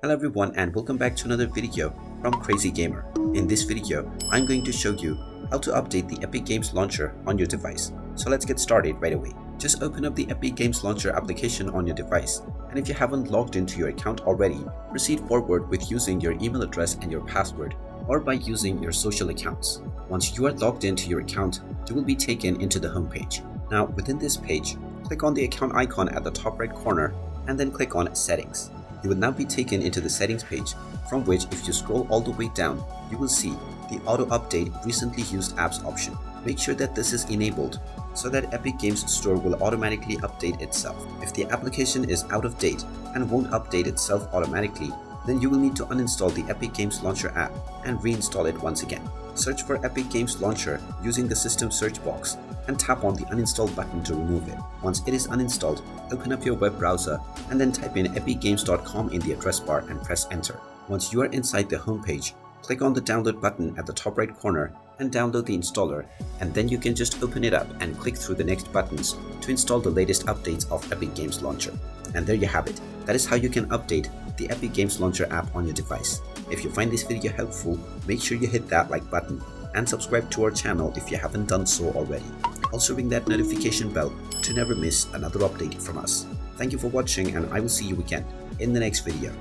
Hello everyone and welcome back to another video from Crazy Gamer. In this video, I'm going to show you how to update the Epic Games Launcher on your device. So let's get started right away. Just open up the Epic Games Launcher application on your device, and if you haven't logged into your account already, proceed forward with using your email address and your password, or by using your social accounts. Once you are logged into your account, you will be taken into the home page. Now within this page, click on the account icon at the top right corner and then click on Settings. You will now be taken into the settings page, from which if you scroll all the way down, you will see the auto update recently used apps option. Make sure that this is enabled so that Epic Games Store will automatically update itself. If the application is out of date and won't update itself automatically, then you will need to uninstall the Epic Games Launcher app and reinstall it once again. Search for Epic Games Launcher using the system search box and tap on the uninstall button to remove it. Once it is uninstalled, open up your web browser and then type in epicgames.com in the address bar and press enter. Once you are inside the home page, click on the download button at the top right corner and download the installer, and then you can just open it up and click through the next buttons to install the latest updates of Epic Games Launcher. And there you have it. That is how you can update the Epic Games Launcher app on your device. If you find this video helpful, make sure you hit that like button and subscribe to our channel if you haven't done so already. Also ring that notification bell to never miss another update from us. Thank you for watching, and I will see you again in the next video.